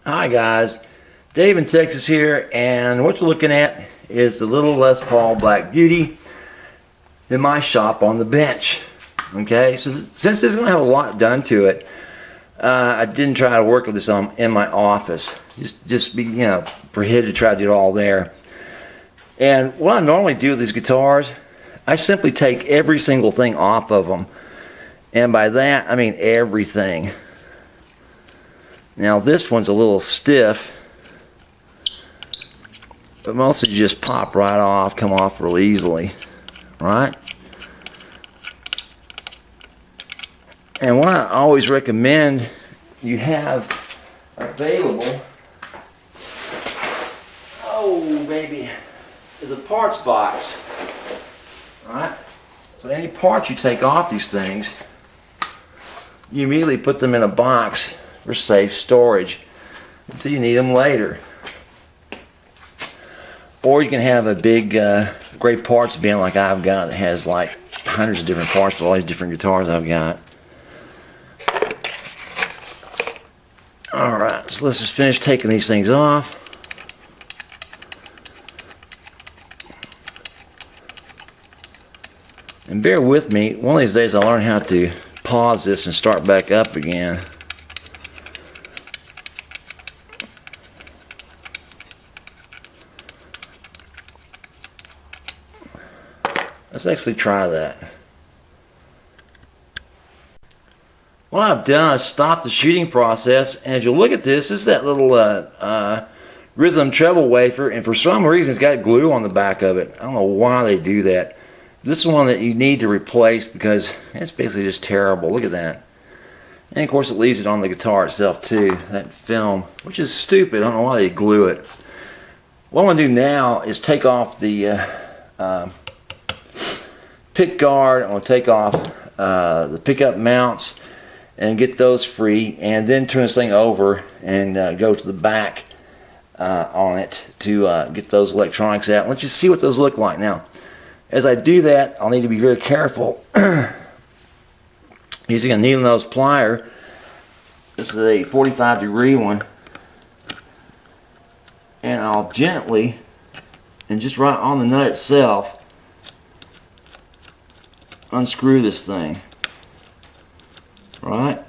Hi guys, Dave in Texas here, and what you're looking at is the little Les Paul Black Beauty in my shop on the bench. Okay, so since this is going to have a lot done to it, I didn't try to work with this in my office. Just be, prohibited to try to do it all there. And what I normally do with these guitars, I simply take every single thing off of them. And by that, I mean everything. Now this one's a little stiff, but mostly just pop right off, come off real easily, right? And what I always recommend you have available, oh baby, is a parts box, right? So any parts you take off these things, you immediately put them in a box for safe storage until you need them later. Or you can have a big great parts bin like I've got that has like hundreds of different parts for all these different guitars I've got. Alright, so let's just finish taking these things off. And bear with me, one of these days I'll learn how to pause this and start back up again. Let's actually try that. What I've done is stopped the shooting process, and as you look at this is that little rhythm treble wafer, and for some reason it's got glue on the back of it. I don't know why they do that. This is one that you need to replace because it's basically just terrible. Look at that. And of course it leaves it on the guitar itself too, that film, which is stupid. I don't know why they glue it. What I'm going to do now is take off the pick guard. I'm going to take off the pickup mounts and get those free, and then turn this thing over and go to the back on it to get those electronics out. Let's just see what those look like. Now as I do that, I'll need to be very careful using a needle nose plier. This is a 45-degree one, and I'll gently, and just right on the nut itself, unscrew this thing, right?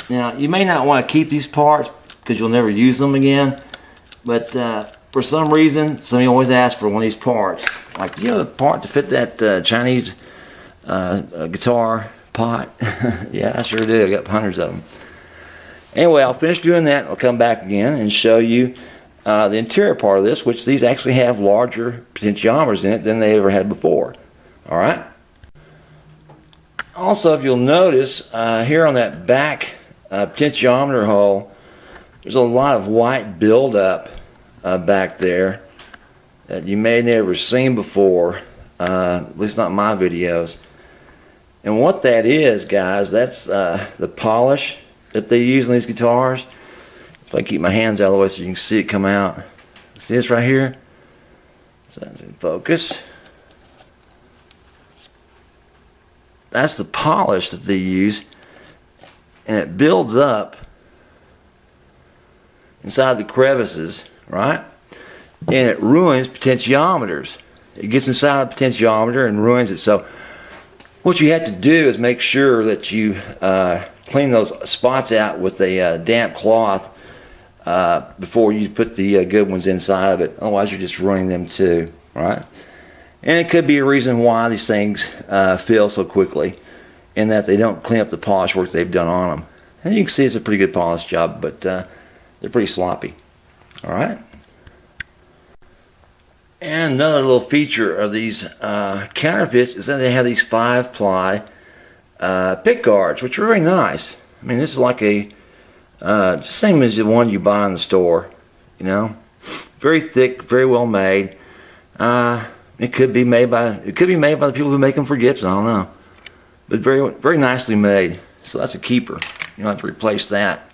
Now you may not want to keep these parts because you'll never use them again, but for some reason somebody always asks for one of these parts, like, you know, a part to fit that Chinese guitar pot. Yeah, I sure do. I got hundreds of them. Anyway, I'll finish doing that. I'll come back again and show you the interior part of this, which these actually have larger potentiometers in it than they ever had before. Alright? Also, if you'll notice, here on that back potentiometer hole, there's a lot of white buildup back there that you may have never seen before, at least not in my videos. And what that is, guys, that's the polish that they use on these guitars. So I keep my hands out of the way so you can see it come out. See this right here? So that's in focus. That's the polish that they use, and it builds up inside the crevices, right? And it ruins potentiometers. It gets inside the potentiometer and ruins it. So what you have to do is make sure that you clean those spots out with a damp cloth before you put the good ones inside of it. Otherwise you're just ruining them too, right? And it could be a reason why these things fail so quickly, in that they don't clean up the polish work they've done on them. And you can see it's a pretty good polish job, but they're pretty sloppy. Alright? And another little feature of these counterfeits is that they have these 5-ply pick guards, which are very nice. I mean, this is like a just same as the one you buy in the store, you know, very thick, very well made. It could be made by the people who make them for Gibson. I don't know, but very nicely made. So that's a keeper. You don't have to replace that.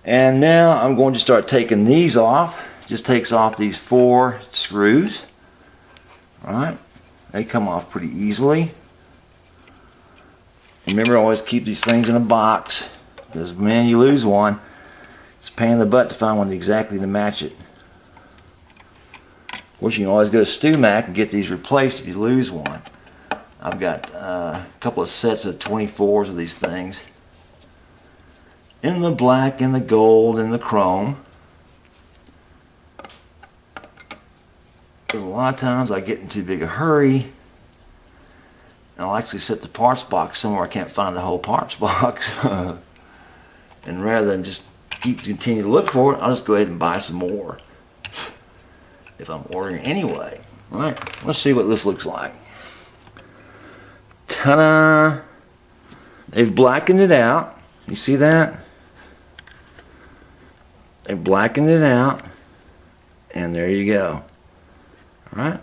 And now I'm going to start taking these off. Just takes off these 4 screws. All right, they come off pretty easily. Remember, always keep these things in a box, because man, you lose one, it's a pain in the butt to find one exactly to match it. Of course, you can always go to StewMac and get these replaced if you lose one. I've got a couple of sets of 24s of these things, in the black and the gold and the chrome. Because a lot of times I get in too big a hurry, and I'll actually set the parts box somewhere I can't find the whole parts box. And rather than just continue to look for it, I'll just go ahead and buy some more if I'm ordering anyway. All right, let's see what this looks like. Ta-da! They've blackened it out. You see that? They blackened it out, and there you go. All right.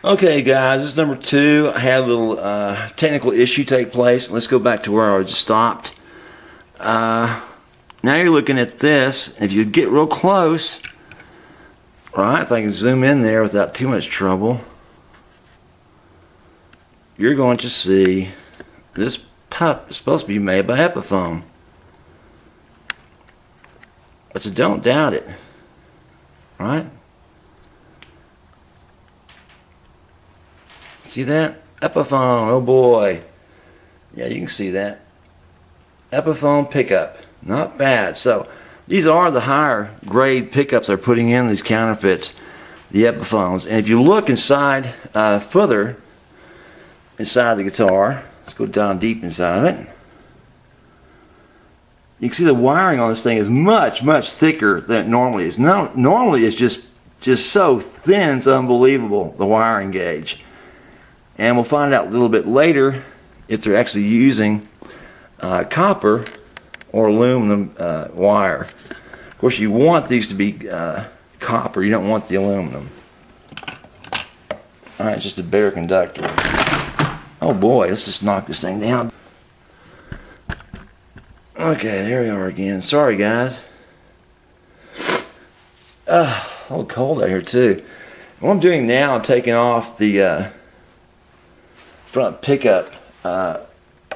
Okay, guys, this is number 2. I had a little technical issue take place. Let's go back to where I just stopped. Now you're looking at this. If you get real close, all right, if I can zoom in there without too much trouble, you're going to see this pup is supposed to be made by Epiphone. But you don't doubt it, right? See that? Epiphone, oh boy. Yeah, you can see that. Epiphone pickup, not bad. So these are the higher grade pickups they're putting in these counterfeits, the Epiphones. And if you look inside, further inside the guitar, let's go down deep inside of it. You can see the wiring on this thing is much, much thicker than it normally is. Normally it's just so thin, it's unbelievable, the wiring gauge. And we'll find out a little bit later if they're actually using copper or aluminum wire. Of course, you want these to be copper, you don't want the aluminum. Alright, just a bare conductor. Oh boy, let's just knock this thing down. Okay, there we are again. Sorry, guys. A little cold out here too. What I'm doing now, I'm taking off the front pickup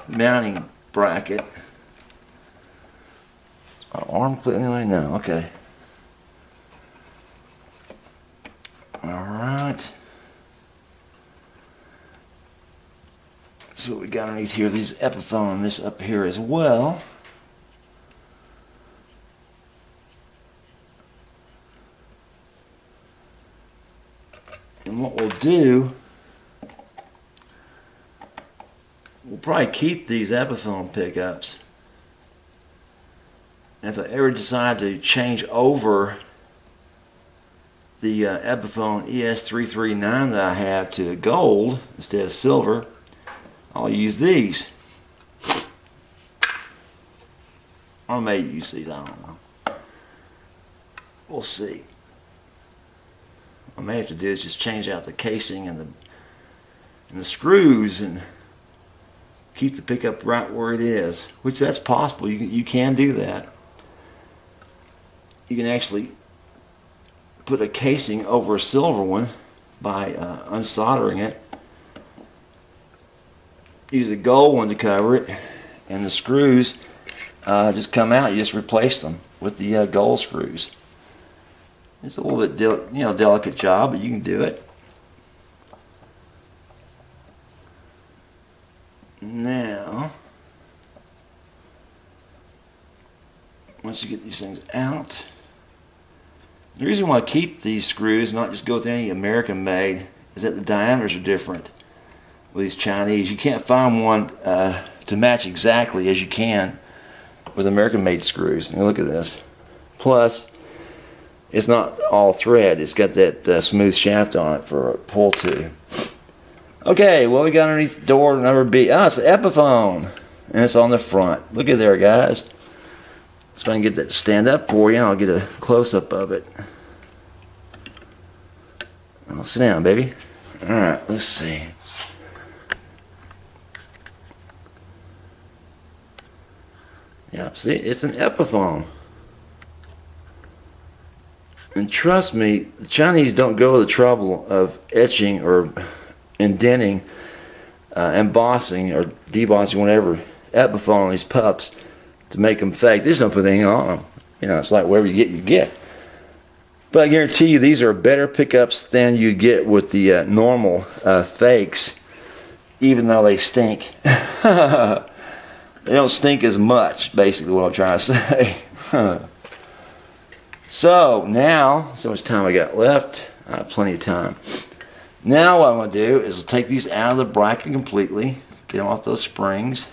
mounting bracket. Arm clip anyway? No, okay. Alright. See what we got underneath here. These Epiphone and this up here as well. And what we'll do, we'll probably keep these Epiphone pickups. And if I ever decide to change over the Epiphone ES339 that I have to gold instead of silver, I'll use these. I may use these, I don't know. We'll see. What I may have to do is just change out the casing and the screws and keep the pickup right where it is, which that's possible. You can do that. You can actually put a casing over a silver one by unsoldering it. Use a gold one to cover it, and the screws just come out. You just replace them with the gold screws. It's a little bit delicate job, but you can do it. Now, once you get these things out, the reason why I keep these screws, not just go with any American made, is that the diameters are different with these Chinese. You can't find one to match exactly as you can with American made screws. Now look at this. Plus, it's not all thread. It's got that smooth shaft on it for a pull to. Okay, what we got underneath the door number B? It's an Epiphone, and it's on the front. Look at there, guys. So I can get that to stand up for you, and I'll get a close-up of it. I'll sit down, baby. All right, let's see. Yeah, see, it's an Epiphone. And trust me, the Chinese don't go to the trouble of etching or indenting, embossing or debossing, whatever, Epiphone on these pups to make them fake. They just don't put anything on them. You know, it's like whatever you get, you get. But I guarantee you these are better pickups than you get with the normal fakes, even though they stink. They don't stink as much, basically what I'm trying to say. So now, so much time I got left. I have plenty of time. Now what I'm going to do is take these out of the bracket completely, get them off those springs.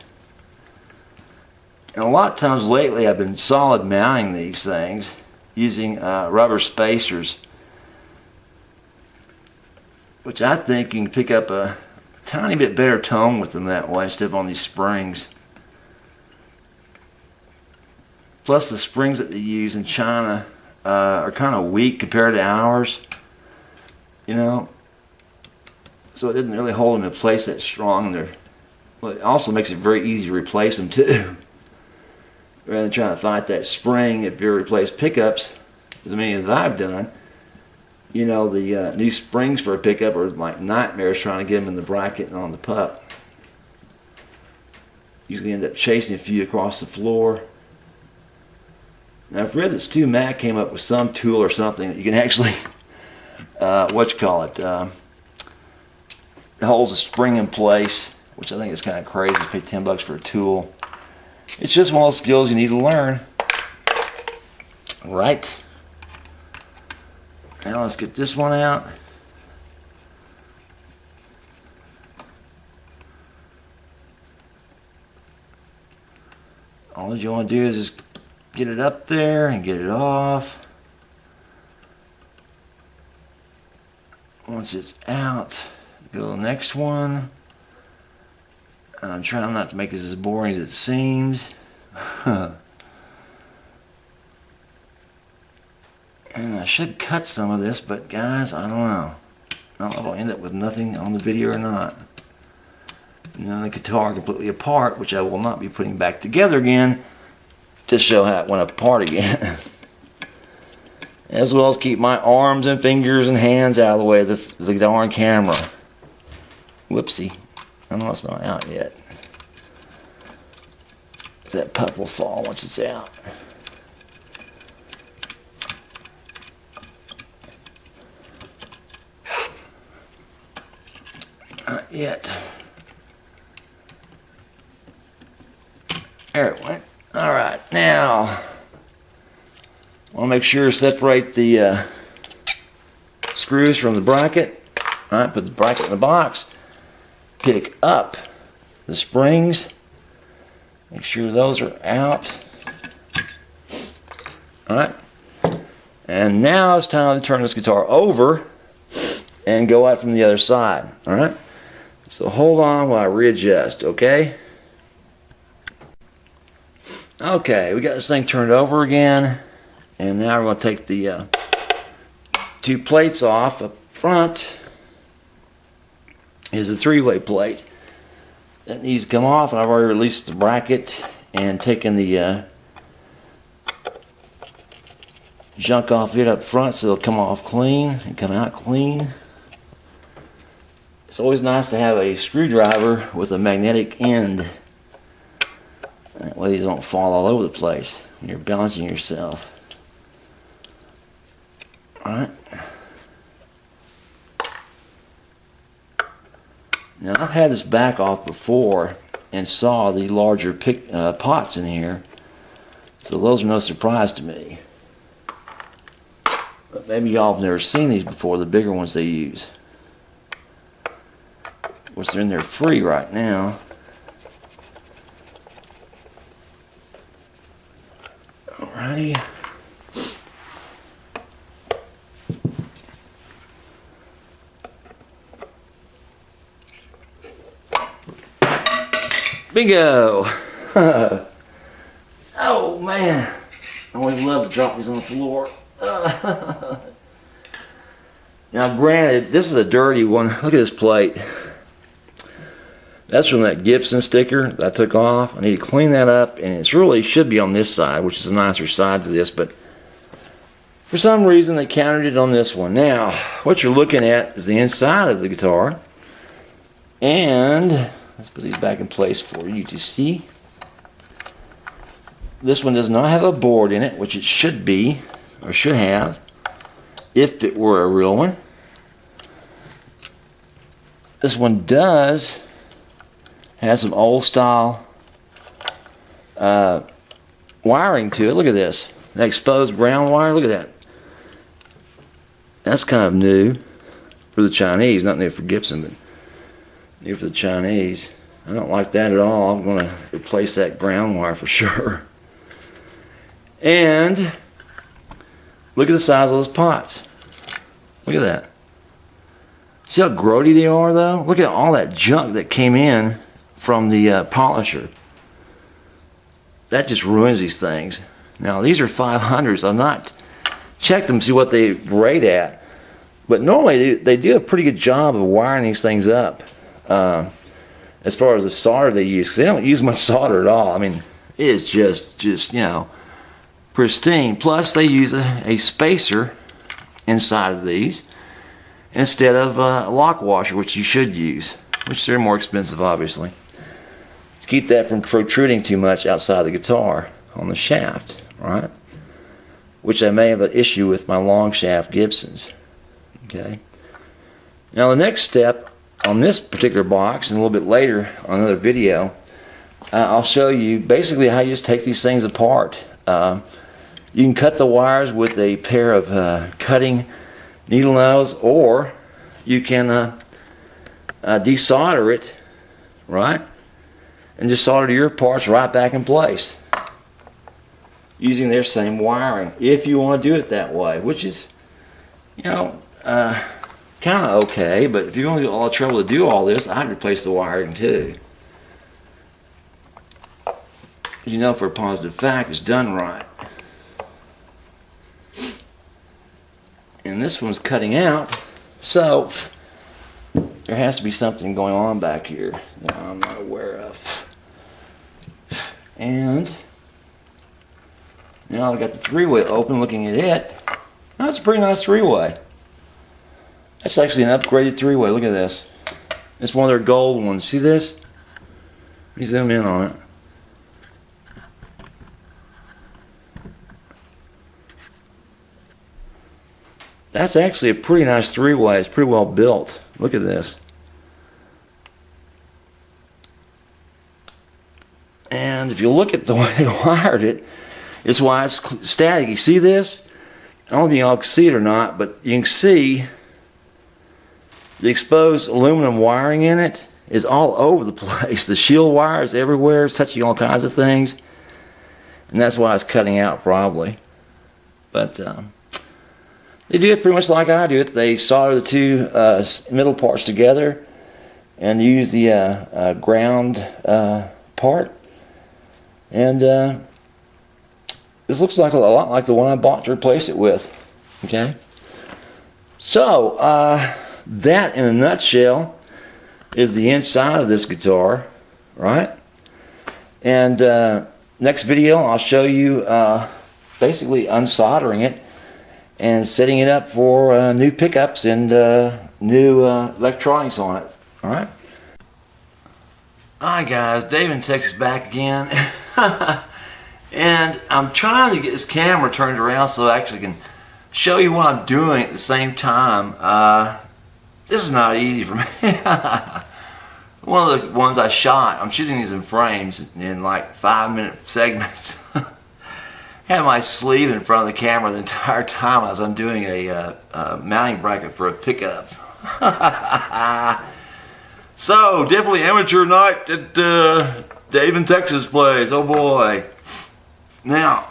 And a lot of times lately I've been solid mounting these things using rubber spacers, which I think you can pick up a tiny bit better tone with them that way instead of on these springs. Plus the springs that they use in China are kind of weak compared to ours, you know, so it doesn't really hold them in place that strong. Well, it also makes it very easy to replace them too. Rather than trying to fight that spring, if you replace pickups, as many as I've done, you know, the new springs for a pickup are like nightmares trying to get them in the bracket and on the pup. Usually end up chasing a few across the floor. Now I've read that Stu Mack came up with some tool or something that you can actually, it holds a spring in place, which I think is kind of crazy to pay $10 for a tool. It's just one of those skills you need to learn. Right. Now let's get this one out. All you want to do is just get it up there and get it off. Once it's out, go to the next one. I'm trying not to make this as boring as it seems. And I should cut some of this, but guys, I don't know. I don't know if I'll end up with nothing on the video or not. And then the guitar completely apart, which I will not be putting back together again to show how it went apart again. As well as keep my arms and fingers and hands out of the way of the darn camera. Whoopsie. I know it's not out yet. That pup will fall once it's out. Not yet. There it went. Alright, now I want to make sure to separate the screws from the bracket. Alright, put the bracket in the box. Pick up the springs. Make sure those are out. Alright. And now it's time to turn this guitar over and go out from the other side. Alright. So hold on while I readjust, okay? Okay, we got this thing turned over again. And now we're going to take the two plates off up front. Is a three-way plate that needs to come off, and I've already released the bracket and taken the junk off it up front so it'll come off clean and come out clean. It's always nice to have a screwdriver with a magnetic end. That way these don't fall all over the place when you're balancing yourself. Alright. Now I've had this back off before and saw the larger pots in here, so those are no surprise to me. But maybe y'all have never seen these before, the bigger ones they use. Of course, they're in there free right now. Alrighty. Bingo! Oh man, I always love to drop these on the floor. Now granted, this is a dirty one. Look at this plate. That's from that Gibson sticker that I took off. I need to clean that up, and it really should be on this side, which is a nicer side to this, but For some reason they counted it on this one. Now, what you're looking at is the inside of the guitar. And let's put these back in place for you to see. This one does not have a board in it, which it should be, or should have, if it were a real one. This one does have some old style wiring to it. Look at this. That exposed ground wire, look at that. That's kind of new for the Chinese, not new for Gibson, but new for the Chinese. I don't like that at all. I'm going to replace that ground wire for sure. And look at the size of those pots. Look at that. See how grody they are though? Look at all that junk that came in from the polisher. That just ruins these things. Now these are 500s. I've not checked them to see what they rate at, but normally they do a pretty good job of wiring these things up as far as the solder they use, because they don't use much solder at all. I mean, it is just you know, pristine. Plus they use a spacer inside of these instead of a lock washer, which you should use, which they're more expensive obviously, to keep that from protruding too much outside the guitar on the shaft, right? Which I may have an issue with my long shaft Gibsons. Okay. Now the next step on this particular box, and a little bit later on another video, I'll show you basically how you just take these things apart. You can cut the wires with a pair of cutting needle nails, or you can desolder it, right? And just solder your parts right back in place using their same wiring, if you want to do it that way, which is, you know, kind of okay. But if you're going to get all the trouble to do all this, I'd replace the wiring too. You know, for a positive fact, it's done right. And this one's cutting out, so there has to be something going on back here that I'm not aware of. And now I've got the three-way open, looking at it. That's a pretty nice three-way. That's actually an upgraded three-way. Look at this. It's one of their gold ones. See this? Let me zoom in on it. That's actually a pretty nice three-way. It's pretty well built. Look at this. And if you look at the way they wired it, it's why it's static. You see this? I don't know if y'all can see it or not, but you can see the exposed aluminum wiring in it is all over the place. The shield wire is everywhere. It's touching all kinds of things. And that's why it's cutting out probably. But they do it pretty much like I do it. They solder the two middle parts together and use the ground part. And this looks like a lot like the one I bought to replace it with. Okay? So, that in a nutshell is the inside of this guitar, right? And next video I'll show you basically unsoldering it and setting it up for new pickups and new electronics on it. Alright? Alright guys, Dave in Texas back again. And I'm trying to get this camera turned around so I actually can show you what I'm doing at the same time. This is not easy for me. One of the ones I shot, I'm shooting these in frames in like 5-minute segments. Had my sleeve in front of the camera the entire time I was undoing a mounting bracket for a pickup. So, definitely amateur night at Dave in Texas place. Oh boy. Now,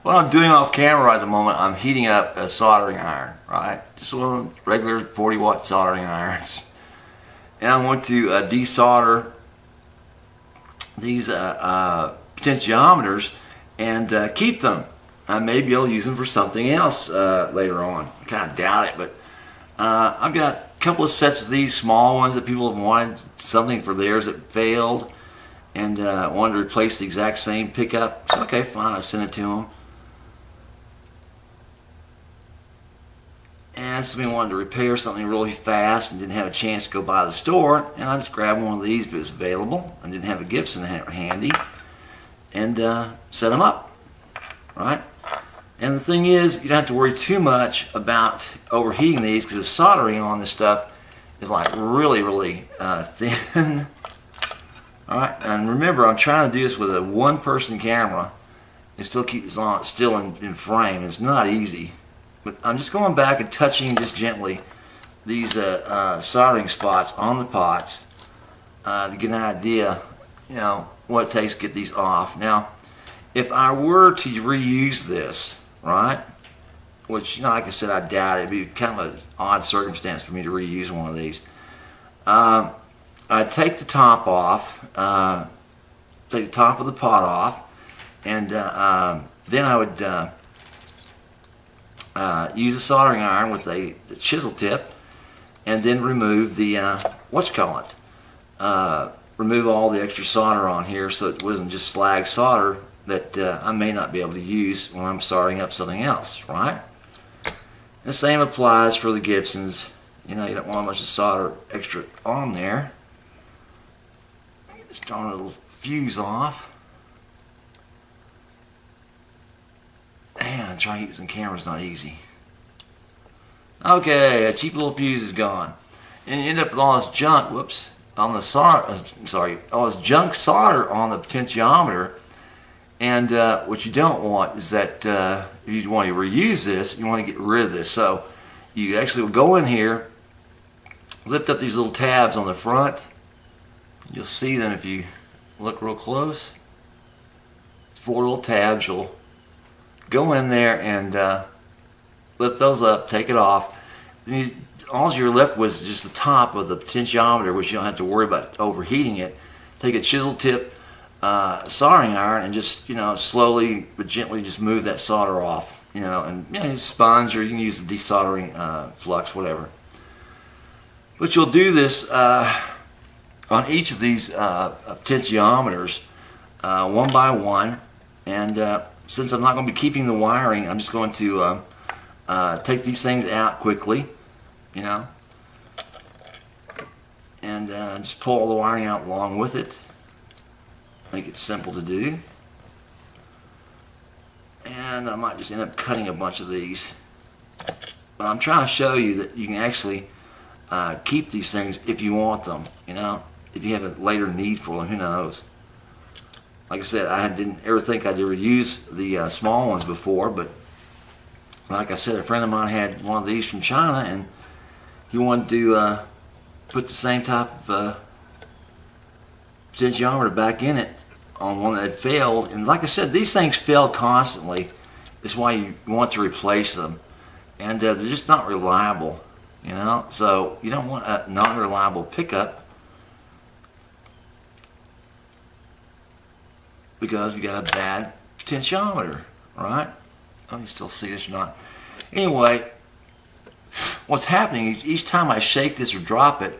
what I'm doing off camera at the moment, I'm heating up a soldering iron, right? Just one of the regular 40-watt soldering irons. And I'm going to desolder these potentiometers and keep them. I may be able to use them for something else later on. I kind of doubt it, but I've got a couple of sets of these small ones that people have wanted something for theirs that failed, and wanted to replace the exact same pickup. So okay, fine, I sent it to them. and somebody wanted to repair something really fast and didn't have a chance to go by the store, and I just grabbed one of these if it was available and didn't have a Gibson handy, and set them up, right? And the thing is, you don't have to worry too much about overheating these, because the soldering on this stuff is like really thin. Alright, and remember, I'm trying to do this with a one-person camera and still keep this on, still in frame. It's not easy. But I'm just going back and touching just gently these soldering spots on the pots to get an idea, you know, what it takes to get these off. Now, if I were to reuse this, right, which, you know, like I said, I doubt it. It'd be kind of an odd circumstance for me to reuse one of these. I'd take the top off, take the top of the pot off, and then I would use a soldering iron with a chisel tip, and then remove the remove all the extra solder on here, so it wasn't just slag solder that I may not be able to use when I'm soldering up something else, right? The same applies for the Gibsons. You know, you don't want much of solder extra on there. Just drawing a little fuse off. Man, trying to use the camera's not easy. Okay, a cheap little fuse is gone. And you end up with all this junk, whoops, on the solder, all this junk solder on the potentiometer. And what you don't want is that if you want to reuse this, you want to get rid of this. So you actually will go in here, lift up these little tabs on the front. You'll see them if you look real close. 4 little tabs. You'll go in there and lift those up, take it off. Then all you're left with is just the top of the potentiometer, which you don't have to worry about overheating it. Take a chisel tip soldering iron and just, you know, slowly but gently just move that solder off, you know, and, you know, sponge, or you can use the desoldering flux, whatever. But you'll do this on each of these potentiometers one by one, and since I'm not going to be keeping the wiring, I'm just going to take these things out quickly, you know, and just pull all the wiring out along with it. Make it simple to do. And I might just end up cutting a bunch of these. But I'm trying to show you that you can actually keep these things if you want them, you know. If you have a later need for them, who knows. Like I said, I didn't ever think I'd ever use the small ones before, but like I said, a friend of mine had one of these from China, and he wanted to put the same type of potentiometer back in it on one that had failed. And like I said, these things fail constantly. That's why you want to replace them, and they're just not reliable, you know. So you don't want a non-reliable pickup, because you got a bad potentiometer, right? Let me still see this or not. Anyway, what's happening each time I shake this or drop it,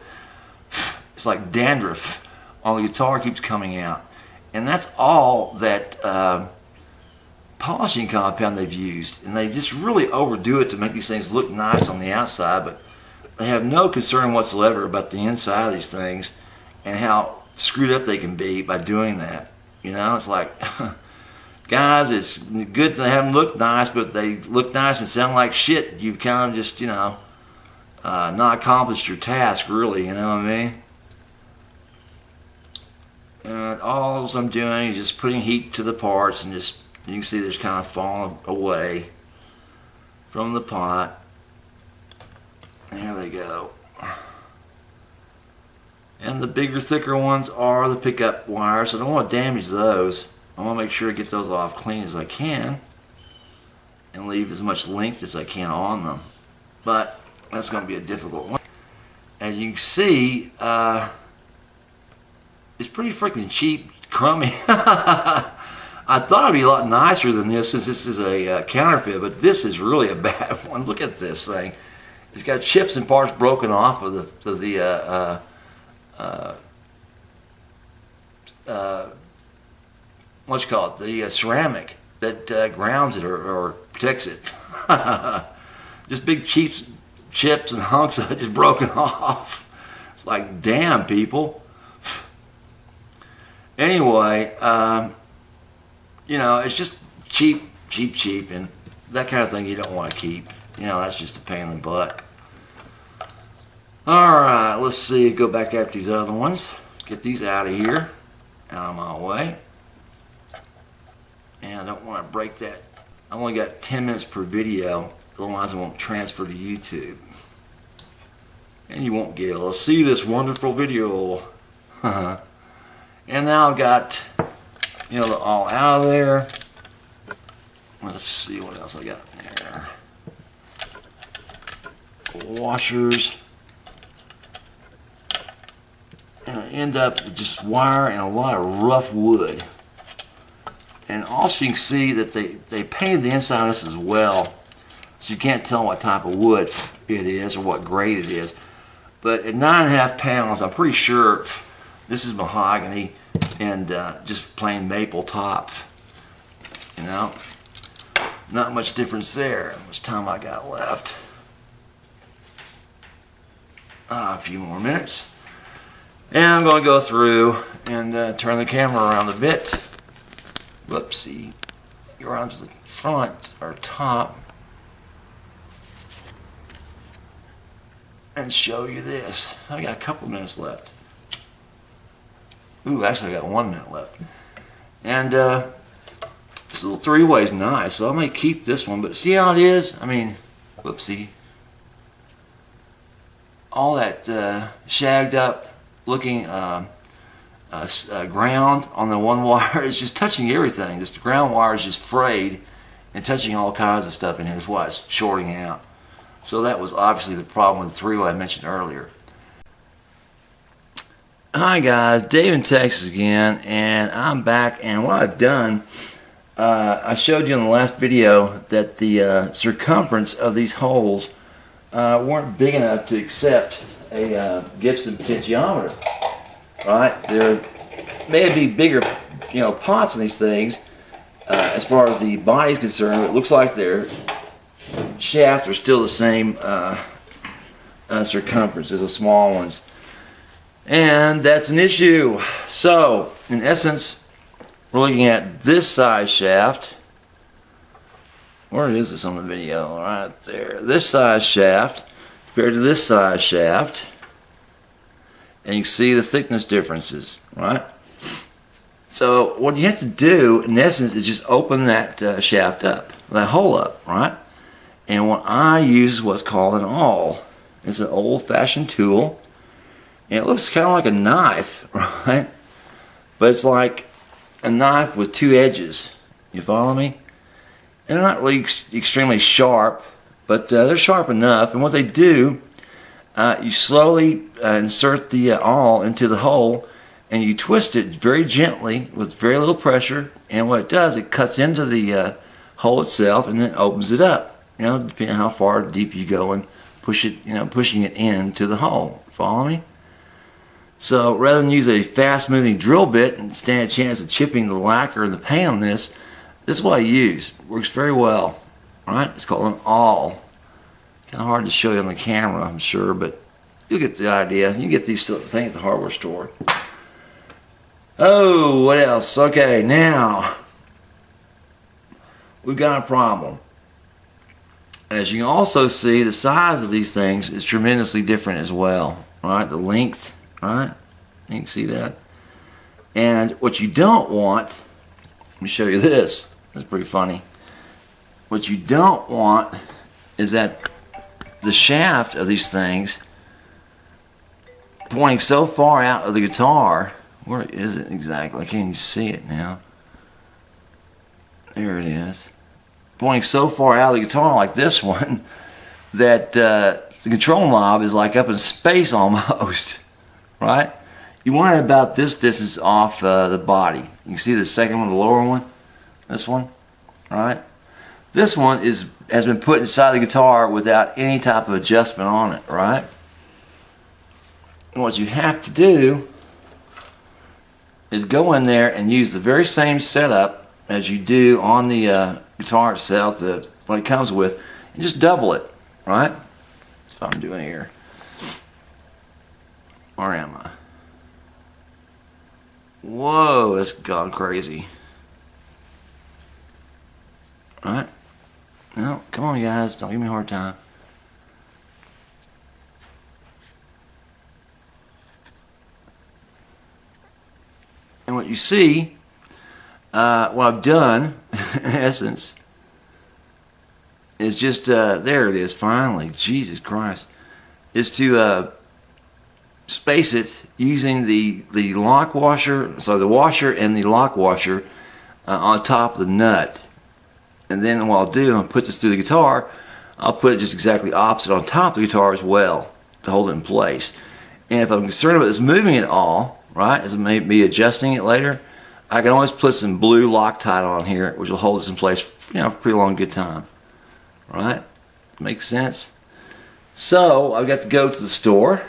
it's like dandruff on the guitar keeps coming out. And that's all that polishing compound they've used. And they just really overdo it to make these things look nice on the outside, but they have no concern whatsoever about the inside of these things and how screwed up they can be by doing that. You know, it's like, guys, it's good to have them look nice, but if they look nice and sound like shit, you've kind of just, you know, not accomplished your task, really, you know what I mean? And all I'm doing is just putting heat to the parts, and just, you can see they're just kind of falling away from the pot. There they go. And the bigger, thicker ones are the pickup wires, so I don't want to damage those. I want to make sure I get those off clean as I can and leave as much length as I can on them. But that's going to be a difficult one. As you can see, it's pretty freaking cheap, crummy. I thought it'd be a lot nicer than this, since this is a counterfeit, but this is really a bad one. Look at this thing. It's got chips and parts broken off of the what you call it, the ceramic that grounds it or protects it. Just big cheap chips and hunks of it just broken off. It's like, damn, people. Anyway, you know, it's just cheap, and that kind of thing you don't want to keep. You know, that's just a pain in the butt. Alright, let's see, go back after these other ones. Get these out of here, out of my way. And I don't want to break that. I only got 10 minutes per video, otherwise I won't transfer to YouTube. And you won't get able to see this wonderful video. And now I've got, you know, all out of there. Let's see what else I got in there. Washers. And I end up with just wire and a lot of rough wood. And also you can see that they painted the inside of this as well, so you can't tell what type of wood it is or what grade it is. But at 9.5 pounds, I'm pretty sure this is mahogany and just plain maple top. You know, not much difference there. How much time I got left? A few more minutes. And I'm going to go through and turn the camera around a bit. Whoopsie. Go around to the front or top and show you this. I got a couple minutes left. Ooh, actually I got 1 minute left. And this little three-way is nice, so I may keep this one, but see how it is? I mean, whoopsie. All that shagged up looking ground on the one wire is just touching everything. Just the ground wire is just frayed and touching all kinds of stuff in here. That's why it's shorting out. So that was obviously the problem with the three-way I mentioned earlier. Hi guys, Dave in Texas again, and I'm back. And what I've done, I showed you in the last video that the circumference of these holes weren't big enough to accept a Gibson potentiometer. Right? There may be bigger, you know, pots in these things as far as the body is concerned. It looks like their shafts are still the same circumference as the small ones, and that's an issue. So, in essence, we're looking at this size shaft. Where is this on the video? Right there. This size shaft compared to this size shaft. And you can see the thickness differences, right? So what you have to do, in essence, is just open that shaft up, that hole up, right? And what I use is what's called an awl. It's an old-fashioned tool. And it looks kind of like a knife, right? But it's like a knife with two edges. You follow me? And they're not really extremely sharp, but they're sharp enough. And what they do, you slowly insert the awl into the hole, and you twist it very gently with very little pressure. And what it does, it cuts into the hole itself and then opens it up. You know, depending on how far deep you go and push it, you know, pushing it into the hole. Follow me? So rather than use a fast-moving drill bit and stand a chance of chipping the lacquer and the paint on this, this is what I use. It works very well. All right, it's called an awl. Kind of hard to show you on the camera, I'm sure, but you'll get the idea. You can get these things at the hardware store. Oh, what else? Okay, now we've got a problem. As you can also see, the size of these things is tremendously different as well. Right, the length, right? You can see that. And what you don't want, let me show you this. It's pretty funny. What you don't want is that the shaft of these things pointing so far out of the guitar. Where is it exactly? I can't even see it now. There it is. Pointing so far out of the guitar like this one that the control knob is like up in space almost. Right? You want it about this distance off the body. You can see the second one, the lower one. This one. Right? This one has been put inside the guitar without any type of adjustment on it, right? And what you have to do is go in there and use the very same setup as you do on the guitar itself, what it comes with, and just double it, right? if I'm doing here. Where am I? Whoa, it's gone crazy. Alright. No, come on guys, don't give me a hard time. And what you see, what I've done, in essence, is just, there it is, finally, Jesus Christ, is to space it using the lock washer, so the washer and the lock washer on top of the nut. And then what I'll do, I'll put this through the guitar, I'll put it just exactly opposite on top of the guitar as well to hold it in place. And if I'm concerned about this moving at all, right, as I may be adjusting it later, I can always put some blue Loctite on here, which will hold this in place, for a pretty long good time. Right? Makes sense? So I've got to go to the store,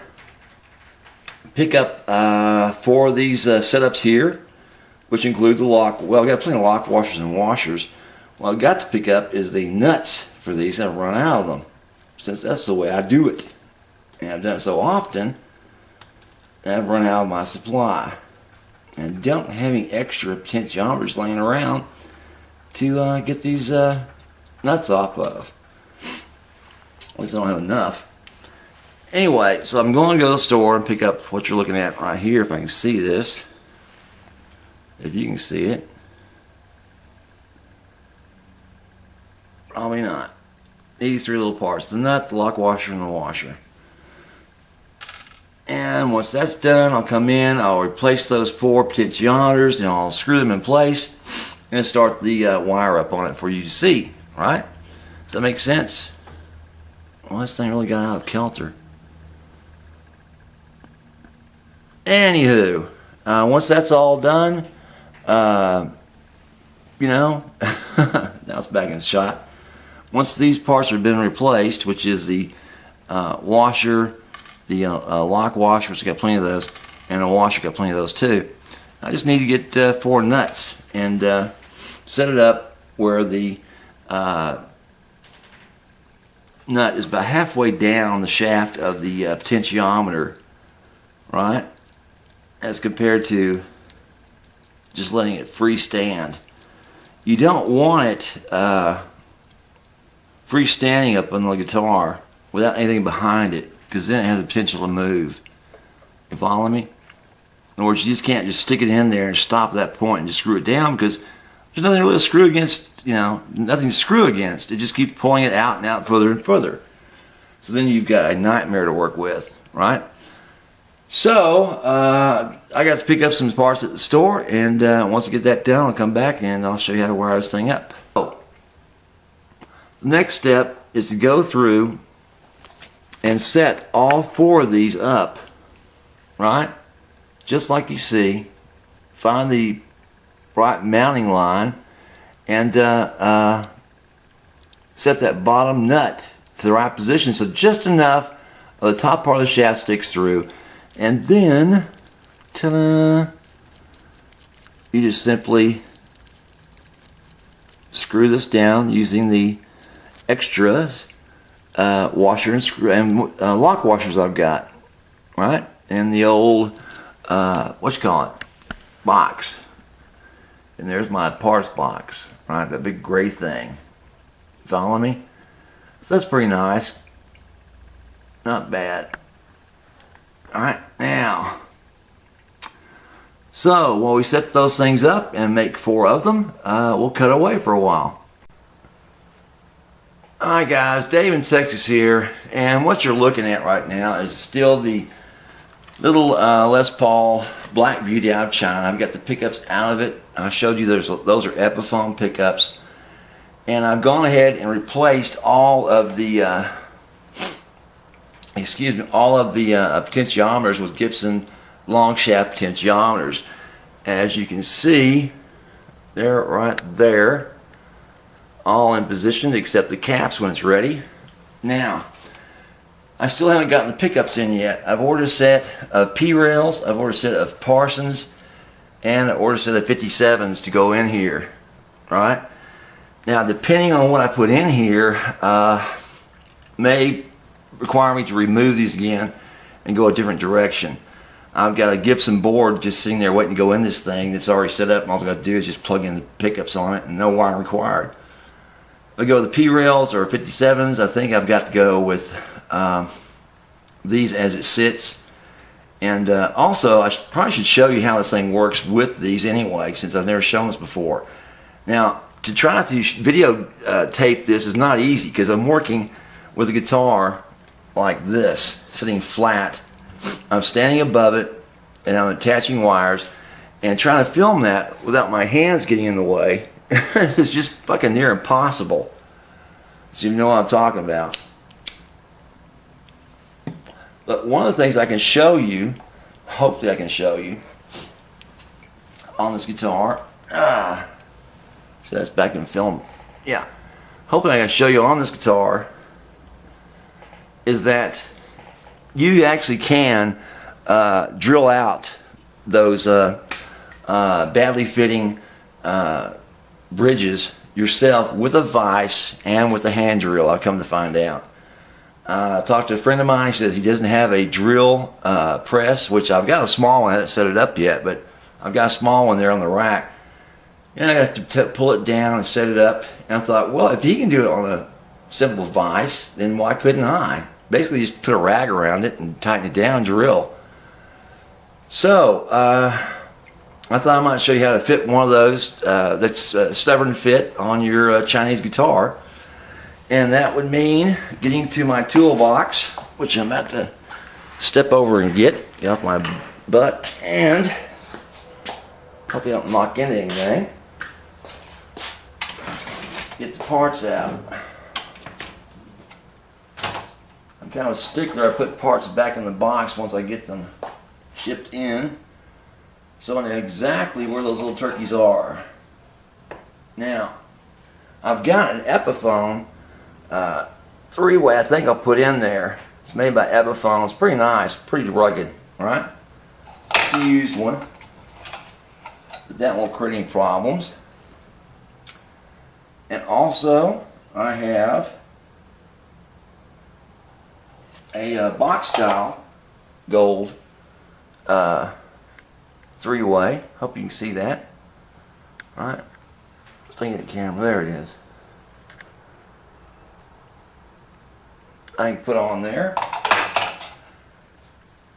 pick up 4 of these setups here, which include the lock. Well, I've got plenty of lock washers and washers. What I've got to pick up is the nuts for these. I've run out of them, since that's the way I do it. And I've done it so often that I've run out of my supply. And don't have any extra potentiometers laying around to get these nuts off of. At least I don't have enough. Anyway, so I'm going to go to the store and pick up what you're looking at right here, if I can see this. If you can see it. Probably not. These 3 little parts: the nut, the lock washer, and the washer. And once that's done, I'll come in, I'll replace those 4 potentiometers, and I'll screw them in place and start the wire up on it for you to see, right? Does that make sense? Well, this thing really got out of kilter. Anywho, once that's all done, now it's back in shot. Once these parts have been replaced, which is the washer, the lock washer, which got plenty of those, and the washer got plenty of those too. I just need to get 4 nuts and set it up where the nut is about halfway down the shaft of the potentiometer, right? As compared to just letting it freestand. You don't want it freestanding up on the guitar without anything behind it, because then it has the potential to move. You follow me? In other words, you just can't just stick it in there and stop at that point and just screw it down, because there's nothing really to screw against, nothing to screw against. It just keeps pulling it out and out further and further. So then you've got a nightmare to work with, right? So, I got to pick up some parts at the store, and once I get that done, I'll come back and I'll show you how to wire this thing up. So, the next step is to go through and set all 4 of these up, right? Just like you see. Find the right mounting line and set that bottom nut to the right position, so just enough of the top part of the shaft sticks through. And then, ta-da, you just simply screw this down using the extras washer and screw and lock washers I've got, right? And the old box. And there's my parts box, right? That big gray thing. Follow me? So that's pretty nice. Not bad. Alright, now. So, while we set those things up and make 4 of them, we'll cut away for a while. Alright guys, Dave in Texas here, and what you're looking at right now is still the little Les Paul black beauty out of China. I've got the pickups out of it. I showed you those are Epiphone pickups, and I've gone ahead and replaced all of the potentiometers with Gibson long shaft potentiometers. As you can see, they're right there, all in position except the caps when it's ready. Now, I still haven't gotten the pickups in yet. I've ordered a set of P-rails, I've ordered a set of Parsons, and I've ordered a set of 57s to go in here, right? Now, depending on what I put in here, may require me to remove these again and go a different direction. I've got a Gibson board just sitting there waiting to go in this thing that's already set up, and all I've got to do is just plug in the pickups on it and no wiring required. If I go with the P-rails or 57s, I think I've got to go with these as it sits. And also, I probably should show you how this thing works with these anyway, since I've never shown this before. Now, to try to video tape this is not easy, because I'm working with a guitar like this, sitting flat. I'm standing above it, and I'm attaching wires, and trying to film that without my hands getting in the way is just fucking near impossible. So you know what I'm talking about. But one of the things I can show you, hopefully I can show you, on this guitar, so that's back in film, yeah. Hopefully I can show you on this guitar, is that you actually can drill out those badly fitting bridges yourself with a vise and with a hand drill, I've come to find out. I talked to a friend of mine. He says he doesn't have a drill press, which I've got a small one. I haven't set it up yet, but I've got a small one there on the rack. And I got to pull it down and set it up. And I thought, well, if he can do it on a simple vise, then why couldn't I? Basically, just put a rag around it and tighten it down, drill. So, I thought I might show you how to fit one of those that's stubborn fit on your Chinese guitar. And that would mean getting to my toolbox, which I'm about to step over and get off my butt, and hope you don't knock into anything. Get the parts out. I'm kind of a stickler. I put parts back in the box once I get them shipped in, so I know exactly where those little turkeys are. Now, I've got an Epiphone three-way I think I'll put in there. It's made by Epiphone. It's pretty nice, pretty rugged, right? It's a used one, but that won't create any problems. And also, I have a box style gold three-way. Hope you can see that. All right, let's bring it to the camera. There it is. I can put on there,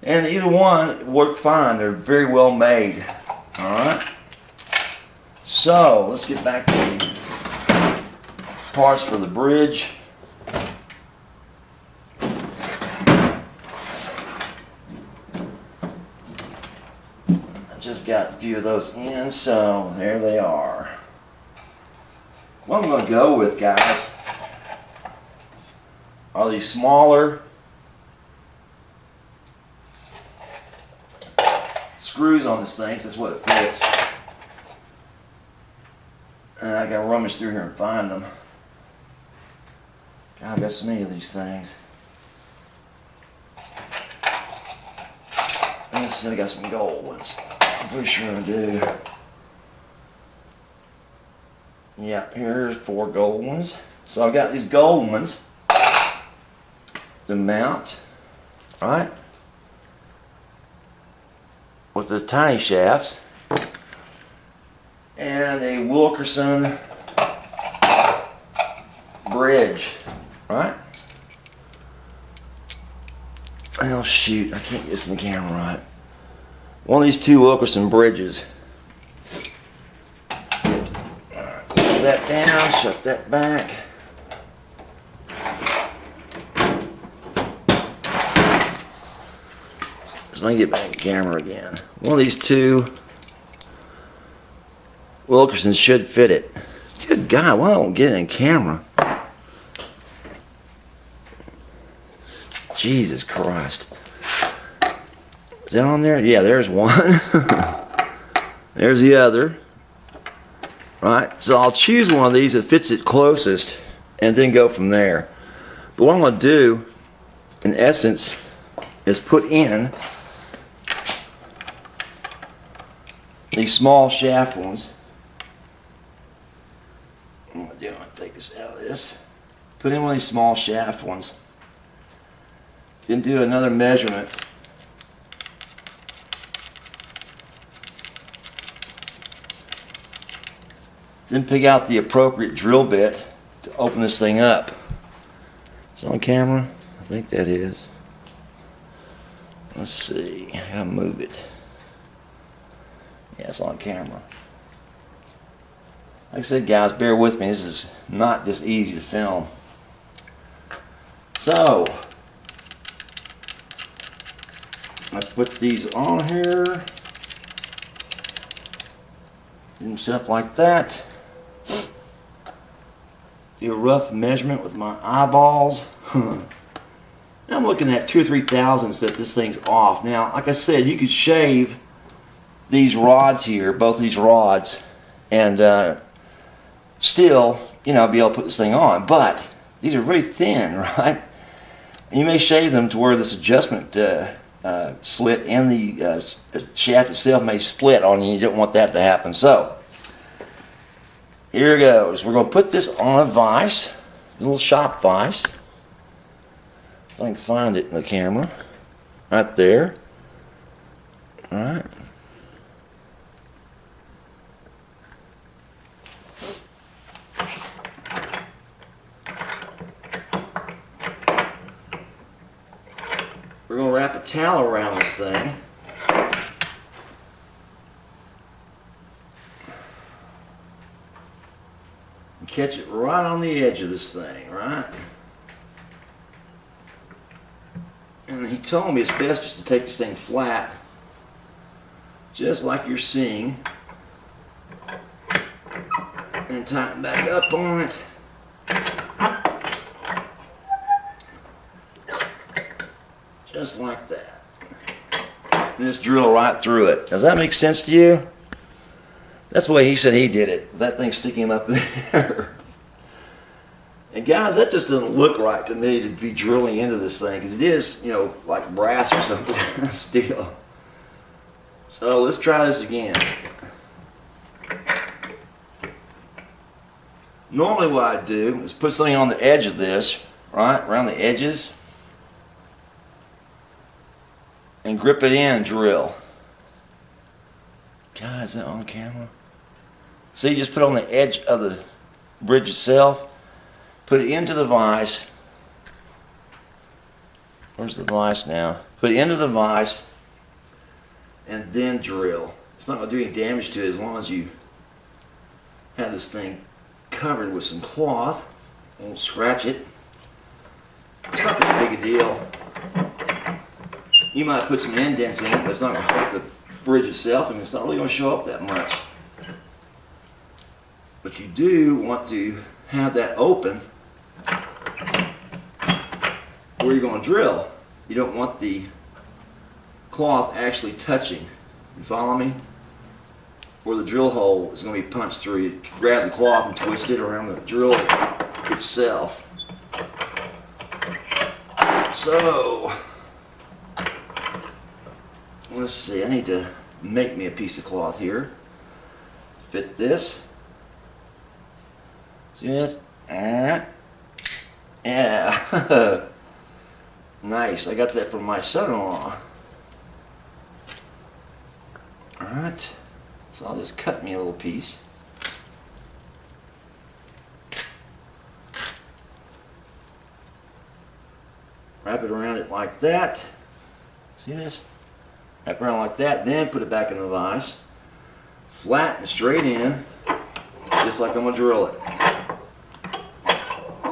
and either one work fine. They're very well made. All right, so let's get back to the parts for the bridge. I just got a few of those in, so there they are. What I'm going to go with, guys, are these smaller screws on this thing, so that's what it fits. And I gotta rummage through here and find them. God, I've got so many of these things. I got some gold ones. I'm pretty sure I do. Yeah, here's 4 gold ones. So I've got these gold ones to mount, right, with the tiny shafts, and a Wilkerson bridge, right? Oh shoot, I can't get this in the camera right. One of these 2 Wilkerson bridges. Close that down, shut that back. So let me get back in camera again. One of these 2 Wilkersons should fit it. Good God, why don't I get it in camera? Jesus Christ. Is that on there? Yeah, there's one. There's the other. Right, so I'll choose one of these that fits it closest and then go from there. But what I'm going to do, in essence, is put in these small shaft ones. I'm going to take this out of this. Put in one of these small shaft ones. Then do another measurement. Then pick out the appropriate drill bit to open this thing up. It's on camera? I think that is. Let's see how to move it. Yeah, it's on camera. Like I said, guys, bear with me. This is not just easy to film. So, I put these on here. Get them set up like that. Do a rough measurement with my eyeballs. I'm looking at 2 or 3 thousandths that this thing's off. Now, like I said, you could shave these rods here, both of these rods, and still, you know, be able to put this thing on. But these are very thin, right? And you may shave them to where this adjustment slit and the shaft itself may split on you. You don't want that to happen. So, here goes. We're going to put this on a vise, a little shop vise. If I can find it in the camera. Right there. Alright. We're going to wrap a towel around this thing. And catch it right on the edge of this thing, right? And he told me it's best just to take this thing flat, just like you're seeing, and tighten back up on it. Just like that. And just drill right through it. Does that make sense to you? That's the way he said he did it. That thing sticking him up there. And guys, that just doesn't look right to me to be drilling into this thing, because it is, you know, like brass or something. Steel. So let's try this again. Normally what I do is put something on the edge of this, right, around the edges, and grip it in and drill. Guys, is that on camera? See, just put it on the edge of the bridge itself. Put it into the vise. Where's the vise now? Put it into the vise and then drill. It's not going to do any damage to it as long as you have this thing covered with some cloth. Won't scratch it. It's not that big a deal. You might put some indents in it, but it's not going to hurt the bridge itself, and it's not really going to show up that much. But you do want to have that open where you're going to drill. You don't want the cloth actually touching. You follow me? Where the drill hole is going to be punched through. You grab the cloth and twist it around the drill itself. So, let's see, I need to make me a piece of cloth here. Fit this. See this? Yeah. Nice. I got that from my son-in-law. Alright. So I'll just cut me a little piece. Wrap it around it like that. See this? Wrap it around like that, then put it back in the vise. Flat and straight in, just like I'm going to drill it.